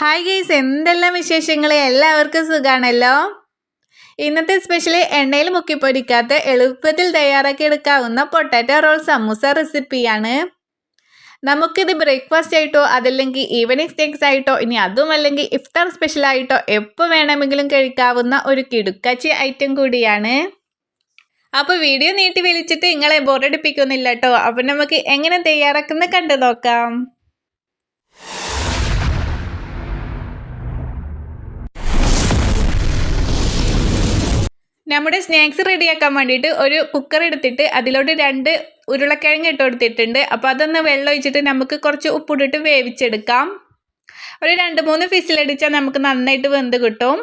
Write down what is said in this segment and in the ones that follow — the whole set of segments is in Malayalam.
ഹായ് ഗൈസ്, എന്തെല്ലാം വിശേഷങ്ങൾ? എല്ലാവർക്കും സുഖാണല്ലോ. ഇന്നത്തെ സ്പെഷ്യൽ എണ്ണയിൽ മുക്കി പൊരിക്കാത്ത എളുപ്പത്തിൽ തയ്യാറാക്കി എടുക്കാവുന്ന പൊട്ടാറ്റോ റോൾ സമൂസ റെസിപ്പിയാണ്. നമുക്കിത് ബ്രേക്ക്ഫാസ്റ്റ് ആയിട്ടോ അതല്ലെങ്കിൽ ഈവനിങ് സ്നാക്സ് ആയിട്ടോ ഇനി അതും അല്ലെങ്കിൽ ഇഫ്താർ സ്പെഷ്യൽ ആയിട്ടോ എപ്പോൾ വേണമെങ്കിലും കഴിക്കാവുന്ന ഒരു കിടുക്കാച്ചി ഐറ്റം കൂടിയാണ്. അപ്പോൾ വീഡിയോ നീട്ടി വലിച്ചിട്ട് നിങ്ങളെ ബോറടിപ്പിക്കുന്നില്ല കേട്ടോ. അപ്പോൾ നമുക്ക് എങ്ങനെ തയ്യാറാക്കുന്നത് കണ്ടു നോക്കാം. നമ്മുടെ സ്നാക്സ് റെഡിയാക്കാൻ വേണ്ടിയിട്ട് ഒരു കുക്കർ എടുത്തിട്ട് അതിലോട്ട് 2 ഉരുളക്കിഴങ്ങ് ഇട്ട് കൊടുത്തിട്ടുണ്ട്. അപ്പോൾ അതൊന്ന് വെള്ളം ഒഴിച്ചിട്ട് നമുക്ക് കുറച്ച് ഉപ്പിട്ടിട്ട് വേവിച്ചെടുക്കാം. ഒരു 2-3 ഫിസിലടിച്ചാൽ നമുക്ക് നന്നായിട്ട് വെന്ത് കിട്ടും.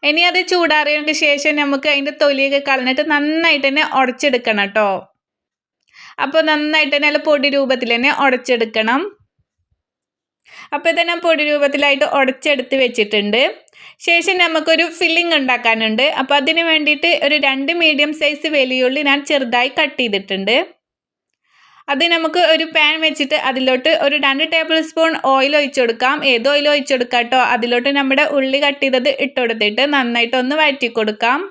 ഇനി അത് ചൂടാറിയതിന് ശേഷം നമുക്ക് അതിൻ്റെ തൊലിയൊക്കെ കളഞ്ഞിട്ട് നന്നായിട്ട് തന്നെ ഉടച്ചെടുക്കണം കേട്ടോ. അപ്പോൾ നന്നായിട്ട് തന്നെ നല്ല പൊടി രൂപത്തിൽ തന്നെ ഉടച്ചെടുക്കണം. അപ്പോൾ ഇതെല്ലാം പൊടി രൂപത്തിലായിട്ട് ഉടച്ചെടുത്ത് വെച്ചിട്ടുണ്ട്. ശേഷം നമുക്കൊരു ഫില്ലിംഗ് ഉണ്ടാക്കാനുണ്ട്. അപ്പോൾ അതിന് വേണ്ടിയിട്ട് ഒരു 2 മീഡിയം സൈസ് വലിയുള്ളി ഞാൻ ചെറുതായി കട്ട് ചെയ്തിട്ടുണ്ട്. അത് നമുക്ക് ഒരു പാൻ വെച്ചിട്ട് അതിലോട്ട് ഒരു 2 ടേബിൾ സ്പൂൺ ഓയിൽ ഒഴിച്ചു കൊടുക്കാം. ഏത് ഓയിൽ ഒഴിച്ചു കൊടുക്കാം കേട്ടോ. അതിലോട്ട് നമ്മുടെ ഉള്ളി കട്ട് ചെയ്തത് ഇട്ട് കൊടുത്തിട്ട് നന്നായിട്ടൊന്ന് വഴറ്റി കൊടുക്കാം.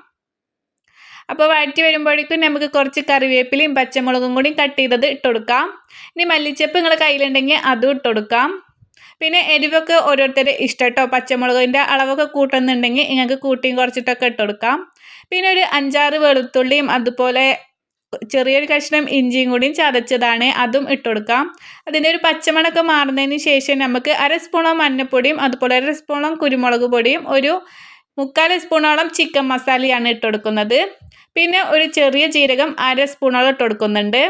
അപ്പോൾ വഴറ്റി വരുമ്പോഴേക്കും നമുക്ക് കുറച്ച് കറിവേപ്പിലയും പച്ചമുളകും കൂടി കട്ട് ചെയ്തത് ഇട്ട് കൊടുക്കാം. ഇനി മല്ലിച്ചപ്പ് നിങ്ങളുടെ കയ്യിലുണ്ടെങ്കിൽ അതും ഇട്ട് കൊടുക്കാം. പിന്നെ എരിവൊക്കെ ഓരോരുത്തരുടെ ഇഷ്ടം കേട്ടോ. പച്ചമുളകിൻ്റെ അളവൊക്കെ കൂട്ടുന്നുണ്ടെങ്കിൽ നിങ്ങൾക്ക് കൂട്ടിയും കുറച്ചിട്ടൊക്കെ ഇട്ട് കൊടുക്കാം. പിന്നെ ഒരു 5-6 വെളുത്തുള്ളിയും അതുപോലെ ചെറിയൊരു കഷ്ണം ഇഞ്ചിയും കൂടിയും ചതച്ചതാണ്, അതും ഇട്ട് കൊടുക്കാം. അതിൻ്റെ ഒരു പച്ചമണമൊക്കെ മാറുന്നതിന് ശേഷം നമുക്ക് 1/2 സ്പൂണോ മഞ്ഞൾപ്പൊടിയും അതുപോലെ 1/2 സ്പൂണോ കുരുമുളക് പൊടിയും ഒരു 3/4 സ്പൂണോളം ചിക്കൻ മസാലയാണ് ഇട്ട് കൊടുക്കുന്നത്. പിന്നെ ഒരു ചെറിയ ജീരകം 1/2 സ്പൂണോളം ഇട്ട് കൊടുക്കുന്നുണ്ട്.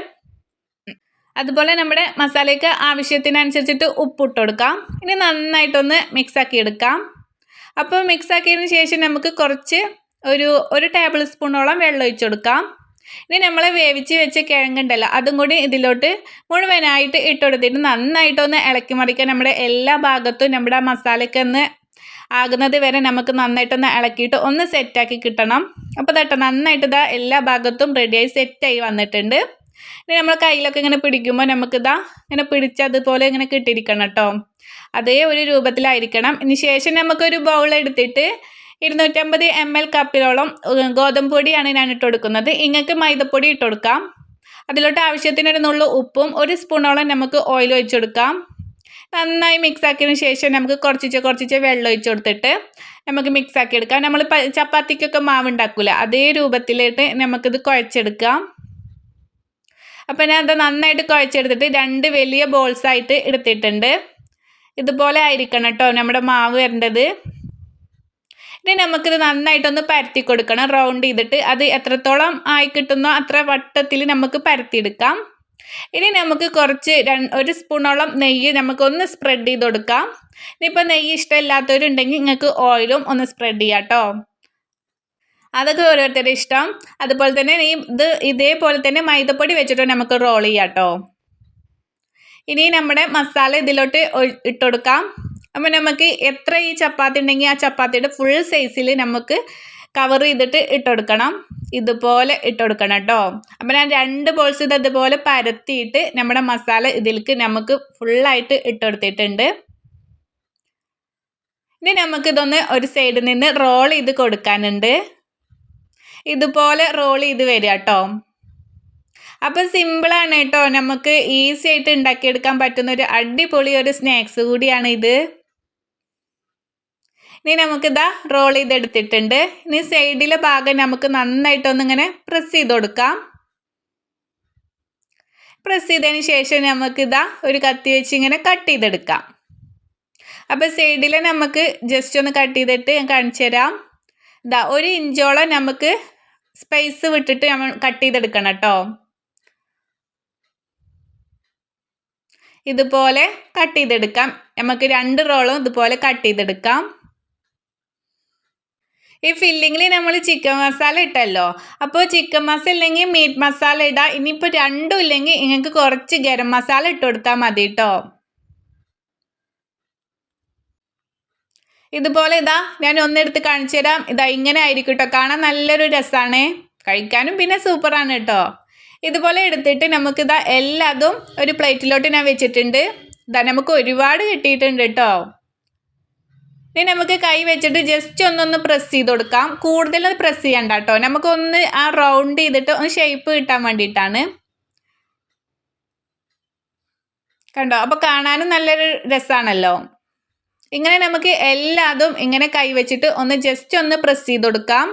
അതുപോലെ നമ്മുടെ മസാലയ്ക്ക് ആവശ്യത്തിനനുസരിച്ചിട്ട് ഉപ്പിട്ട് കൊടുക്കാം. ഇനി നന്നായിട്ടൊന്ന് മിക്സാക്കി എടുക്കാം. അപ്പോൾ മിക്സാക്കിയതിന് ശേഷം നമുക്ക് കുറച്ച് ഒരു ടേബിൾ സ്പൂണോളം വെള്ളം ഒഴിച്ച് കൊടുക്കാം. ഇനി നമ്മൾ വേവിച്ച് വെച്ച കിഴങ്ങുണ്ടല്ലോ അതും കൂടി ഇതിലോട്ട് മുഴുവനായിട്ട് ഇട്ട് കൊടുത്തിട്ട് നന്നായിട്ടൊന്ന് ഇളക്കി മറിക്കാൻ നമ്മുടെ എല്ലാ ഭാഗത്തും നമ്മുടെ മസാലയ്ക്കൊന്ന് ആകുന്നത് വരെ നമുക്ക് നന്നായിട്ടൊന്ന് ഇളക്കിയിട്ട് ഒന്ന് സെറ്റാക്കി കിട്ടണം. അപ്പോൾ കേട്ടോ നന്നായിട്ട് ഇതാ എല്ലാ ഭാഗത്തും റെഡിയായി സെറ്റായി വന്നിട്ടുണ്ട്. ഇനി നമ്മൾ കയ്യിലൊക്കെ ഇങ്ങനെ പിടിക്കുമ്പോൾ നമുക്കിതാ ഇങ്ങനെ പിടിച്ചതുപോലെ ഇങ്ങനെ കിട്ടിയിരിക്കണം കേട്ടോ. അതേ ഒരു രൂപത്തിലായിരിക്കണം. ഇനി ശേഷം നമുക്കൊരു ബൗൾ എടുത്തിട്ട് 250 ml കപ്പിലോളം ഗോതമ്പ് പൊടിയാണ് ഞാൻ ഇട്ട് കൊടുക്കുന്നത്. നിങ്ങൾക്ക് മൈദപ്പൊടി ഇട്ട് കൊടുക്കാം. അതിലോട്ട് ആവശ്യത്തിനൊരു നുള്ളു ഉപ്പും 1 സ്പൂണോളം നമുക്ക് ഓയിൽ ഒഴിച്ച് കൊടുക്കാം. നന്നായി മിക്സാക്കിയതിന് ശേഷം നമുക്ക് കുറച്ച് വെള്ളം ഒഴിച്ച് കൊടുത്തിട്ട് നമുക്ക് മിക്സാക്കി എടുക്കാം. നമ്മൾ ചപ്പാത്തിക്കൊക്കെ മാവ് ഉണ്ടാക്കില്ല അതേ രൂപത്തിലായിട്ട് നമുക്കിത് കുഴച്ചെടുക്കാം. അപ്പോൾ ഞാൻ അത് നന്നായിട്ട് കുഴച്ചെടുത്തിട്ട് 2 വലിയ ബോൾസായിട്ട് എടുത്തിട്ടുണ്ട്. ഇതുപോലെ ആയിരിക്കണം കേട്ടോ നമ്മുടെ മാവ് വരേണ്ടത്. ഇനി നമുക്കിത് നന്നായിട്ടൊന്ന് പരത്തി കൊടുക്കണം. റൗണ്ട് ചെയ്തിട്ട് അത് എത്രത്തോളം ആയി കിട്ടുന്നോ അത്ര വട്ടത്തിൽ നമുക്ക് പരത്തിയെടുക്കാം. ഇനി നമുക്ക് കുറച്ച് 1 സ്പൂണോളം നെയ്യ് നമുക്കൊന്ന് സ്പ്രെഡ് ചെയ്ത് കൊടുക്കാം. ഇനിയിപ്പോൾ നെയ്യ് ഇഷ്ടമില്ലാത്തവരുണ്ടെങ്കിൽ നിങ്ങൾക്ക് ഓയിലും ഒന്ന് സ്പ്രെഡ് ചെയ്യാം കേട്ടോ. അതൊക്കെ ഓരോരുത്തരുടെ ഇഷ്ടം. അതുപോലെ തന്നെ ഇതേപോലെ തന്നെ മൈദപ്പൊടി വെച്ചിട്ട് നമുക്ക് റോൾ ചെയ്യാം കേട്ടോ. ഇനി നമ്മുടെ മസാല ഇതിലോട്ട് ഇട്ട് കൊടുക്കാം. അപ്പോൾ നമുക്ക് എത്ര ഈ ചപ്പാത്തി ഉണ്ടെങ്കിൽ ആ ചപ്പാത്തിയുടെ ഫുൾ സൈസിൽ നമുക്ക് കവർ ചെയ്തിട്ട് ഇട്ട് കൊടുക്കണം. ഇതുപോലെ ഇട്ട് കൊടുക്കണം കേട്ടോ. അപ്പോൾ ഞാൻ 2 ബോൾസ് ഇതുപോലെ പരത്തിയിട്ട് നമ്മുടെ മസാല ഇതിലേക്ക് നമുക്ക് ഫുള്ളായിട്ട് ഇട്ട് കൊടുത്തിട്ടുണ്ട്. ഇനി നമുക്കിതൊന്ന് ഒരു സൈഡിൽ നിന്ന് റോൾ ചെയ്ത് കൊടുക്കാനുണ്ട്. ഇതുപോലെ റോൾ ചെയ്ത് വരിക കേട്ടോ. അപ്പോൾ സിമ്പിളാണ് കേട്ടോ. നമുക്ക് ഈസി ആയിട്ട് ഉണ്ടാക്കിയെടുക്കാൻ പറ്റുന്ന ഒരു അടിപൊളി ഒരു സ്നാക്സ് കൂടിയാണ് ഇത്. ഇനി നമുക്കിതാ റോൾ ചെയ്തെടുത്തിട്ടുണ്ട്. ഇനി സൈഡിലെ ഭാഗം നമുക്ക് നന്നായിട്ടൊന്നിങ്ങനെ പ്രസ് ചെയ്ത് കൊടുക്കാം. പ്രസ് ചെയ്തതിന് ശേഷം നമുക്കിതാ ഒരു കത്തി വെച്ച് ഇങ്ങനെ കട്ട് ചെയ്തെടുക്കാം. അപ്പോൾ സൈഡിൽ നമുക്ക് ജസ്റ്റ് ഒന്ന് കട്ട് ചെയ്തിട്ട് ഞാൻ കാണിച്ചു തരാം. 1 ഇഞ്ചോളം നമുക്ക് സ്പേസ് വിട്ടിട്ട് നമ്മൾ കട്ട് ചെയ്തെടുക്കണം കേട്ടോ. ഇതുപോലെ കട്ട് ചെയ്തെടുക്കാം. നമുക്ക് 2 റോളും ഇതുപോലെ കട്ട് ചെയ്തെടുക്കാം. ഈ ഫില്ലിങ്ങിൽ നമ്മൾ ചിക്കൻ മസാല ഇട്ടല്ലോ. അപ്പോൾ ചിക്കൻ മസാല ഇല്ലെങ്കിൽ മീറ്റ് മസാല ഇടാം. ഇനിയിപ്പോൾ രണ്ടും ഇല്ലെങ്കിൽ നിങ്ങൾക്ക് കുറച്ച് ഗരം മസാല ഇട്ട് കൊടുത്താൽ മതി കേട്ടോ. ഇതുപോലെ ഞാൻ ഒന്നെടുത്ത് കാണിച്ചു തരാം. ഇങ്ങനെ ആയിരിക്കും കേട്ടോ. കാണാൻ നല്ലൊരു രസമാണ്, കഴിക്കാനും പിന്നെ സൂപ്പറാണ് കേട്ടോ. ഇതുപോലെ എടുത്തിട്ട് നമുക്കിതാ എല്ലാതും ഒരു പ്ലേറ്റിലോട്ട് ഞാൻ വെച്ചിട്ടുണ്ട്. നമുക്ക് ഒരുപാട് കിട്ടിയിട്ടുണ്ട് കേട്ടോ. ഇനി നമുക്ക് കൈ വെച്ചിട്ട് ജസ്റ്റ് ഒന്നൊന്ന് പ്രസ് ചെയ്ത് കൊടുക്കാം. കൂടുതൽ പ്രസ് ചെയ്യണ്ട കേട്ടോ. നമുക്കൊന്ന് ആ റൗണ്ട് ചെയ്തിട്ട് ഒന്ന് ഷേപ്പ് കിട്ടാൻ വേണ്ടിയിട്ടാണ്. കണ്ടോ? അപ്പോൾ കാണാനും നല്ലൊരു രസമാണല്ലോ. ഇങ്ങനെ നമുക്ക് എല്ലാതും ഇങ്ങനെ കൈ വെച്ചിട്ട് ഒന്ന് ജസ്റ്റ് ഒന്ന് പ്രസ് ചെയ്ത് കൊടുക്കാം.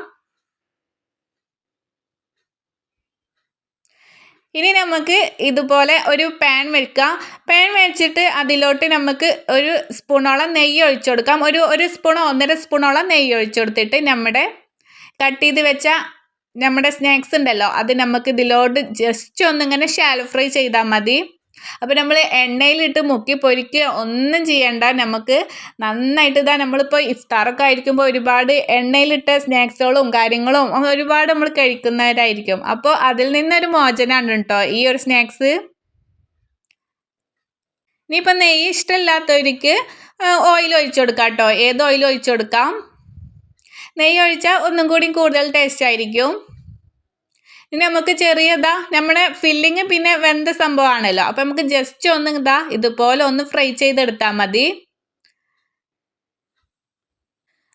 ഇനി നമുക്ക് ഇതുപോലെ ഒരു പാൻ വെക്കാം. പാൻ വെച്ചിട്ട് അതിലോട്ട് നമുക്ക് ഒരു സ്പൂണോളം നെയ്യ് ഒഴിച്ചു കൊടുക്കാം. ഒരു സ്പൂണോ 1.5 സ്പൂണോളം നെയ്യ് ഒഴിച്ചു കൊടുത്തിട്ട് നമ്മുടെ കട്ട് ചെയ്ത് വെച്ച നമ്മുടെ സ്നാക്സ് ഉണ്ടല്ലോ അത് നമുക്ക് ഇതിലോട്ട് ജസ്റ്റ് ഒന്നിങ്ങനെ ഷാലോ ഫ്രൈ ചെയ്താൽ മതി. അപ്പോൾ നമ്മൾ എണ്ണയിലിട്ട് മുക്കി പൊരിക്കുക ഒന്നും ചെയ്യണ്ട. നമുക്ക് നന്നായിട്ട് ഇതാ നമ്മളിപ്പോൾ ഇഫ്താറൊക്കെ ആയിരിക്കുമ്പോൾ ഒരുപാട് എണ്ണയിലിട്ട സ്നാക്സുകളും കാര്യങ്ങളും ഒരുപാട് നമ്മൾ കഴിക്കുന്നവരായിരിക്കും. അപ്പോൾ അതിൽ നിന്നൊരു മോചനമാണ് കേട്ടോ ഈ ഒരു സ്നാക്സ്. ഇനിയിപ്പോൾ നെയ്യ് ഇഷ്ടമില്ലാത്തവർക്ക് ഓയിൽ ഒഴിച്ചു കൊടുക്കാം കേട്ടോ. ഏത് ഓയിൽ ഒഴിച്ചു കൊടുക്കാം. നെയ്യ് ഒഴിച്ചാൽ ഒന്നും കൂടി കൂടുതൽ ടേസ്റ്റ് ആയിരിക്കും. ഇനി നമുക്ക് ചെറിയതാ നമ്മുടെ ഫില്ലിങ് പിന്നെ വെന്ത സംഭവമാണല്ലോ. അപ്പം നമുക്ക് ജസ്റ്റ് ഒന്ന് ഇതുപോലെ ഒന്ന് ഫ്രൈ ചെയ്തെടുത്താൽ മതി.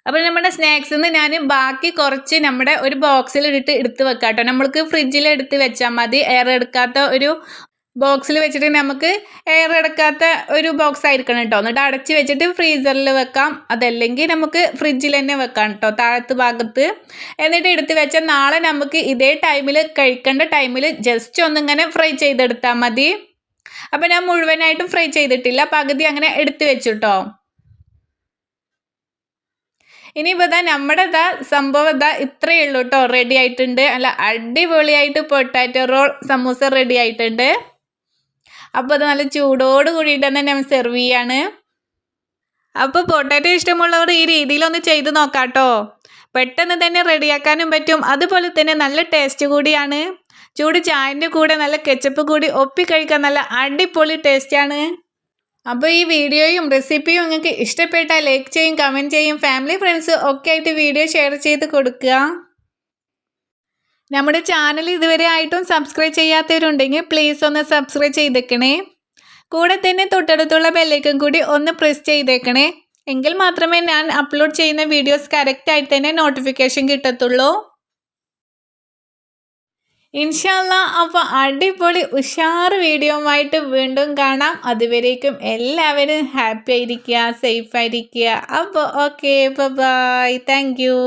അപ്പോൾ നമ്മുടെ സ്നാക്സിൽ നിന്ന് ഞാൻ ബാക്കി കുറച്ച് നമ്മുടെ ഒരു ബോക്സിൽ എടുത്ത് വെക്കാം കേട്ടോ. നമ്മൾക്ക് ഫ്രിഡ്ജിൽ എടുത്ത് വെച്ചാൽ മതി. എയർ എടുക്കാത്ത ഒരു ബോക്സിൽ വെച്ചിട്ട് നമുക്ക് എയർ എടുക്കാത്ത ഒരു ബോക്സ് ആയിരിക്കണം കേട്ടോ. എന്നിട്ട് അടച്ച് വെച്ചിട്ട് ഫ്രീസറിൽ വെക്കാം. അതല്ലെങ്കിൽ നമുക്ക് ഫ്രിഡ്ജിൽ തന്നെ വെക്കാം കേട്ടോ താഴത്ത് ഭാഗത്ത്. എന്നിട്ട് എടുത്ത് വെച്ചാൽ നാളെ നമുക്ക് ഇതേ ടൈമിൽ കഴിക്കേണ്ട ടൈമിൽ ജസ്റ്റ് ഒന്നിങ്ങനെ ഫ്രൈ ചെയ്തെടുത്താൽ മതി. അപ്പോൾ ഞാൻ മുഴുവനായിട്ടും ഫ്രൈ ചെയ്തിട്ടില്ല, പകുതി അങ്ങനെ എടുത്ത് വെച്ചു കേട്ടോ. ഇനിയിപ്പോൾ നമ്മുടെ സംഭവം ഇത്രയേ ഉള്ളൂ കേട്ടോ. റെഡി ആയിട്ടുണ്ട്. അല്ല അടിപൊളിയായിട്ട് പൊട്ടാറ്റോ റോൾ സമൂസ റെഡി ആയിട്ടുണ്ട്. അപ്പോൾ അത് നല്ല ചൂടോട് കൂടിയിട്ട് തന്നെ ഞാൻ സെർവ് ചെയ്യാണ്. അപ്പോൾ പൊട്ടാറ്റോ ഇഷ്ടമുള്ളവർ ഈ രീതിയിലൊന്ന് ചെയ്ത് നോക്കാം കേട്ടോ. പെട്ടെന്ന് തന്നെ റെഡിയാക്കാനും പറ്റും. അതുപോലെ തന്നെ നല്ല ടേസ്റ്റ് കൂടിയാണ്. ചൂട് ചായൻ്റെ കൂടെ നല്ല കെച്ചപ്പ് കൂടി ഒപ്പിക്കഴിക്കാൻ നല്ല അടിപൊളി ടേസ്റ്റാണ്. അപ്പോൾ ഈ വീഡിയോയും റെസിപ്പിയും നിങ്ങൾക്ക് ഇഷ്ടപ്പെട്ടാൽ ലൈക്ക് ചെയ്യും, കമൻറ്റ് ചെയ്യും. ഫാമിലി ഫ്രണ്ട്സ് ഒക്കെ ആയിട്ട് വീഡിയോ ഷെയർ ചെയ്ത് കൊടുക്കുക. നമ്മുടെ ചാനൽ ഇതുവരെ ആയിട്ടും സബ്സ്ക്രൈബ് ചെയ്യാത്തവരുണ്ടെങ്കിൽ പ്ലീസ് ഒന്ന് സബ്സ്ക്രൈബ് ചെയ്തേക്കണേ. കൂടെ തന്നെ തൊട്ടടുത്തുള്ള ബെല്ലൈക്കൺ കൂടി ഒന്ന് പ്രസ് ചെയ്തേക്കണേ. എങ്കിൽ മാത്രമേ ഞാൻ അപ്ലോഡ് ചെയ്യുന്ന വീഡിയോസ് കറക്റ്റായിട്ട് തന്നെ നോട്ടിഫിക്കേഷൻ കിട്ടത്തുള്ളൂ. ഇൻഷാ അല്ലാഹ് അപ്പോൾ അടിപൊളി ഉഷാർ വീഡിയോയുമായിട്ട് വീണ്ടും കാണാം. അതുവരേക്കും എല്ലാവരും ഹാപ്പി ആയിരിക്കുക, സേഫ് ആയിരിക്കുക. അപ്പോൾ ഓക്കെ, ബൈ, താങ്ക് യു.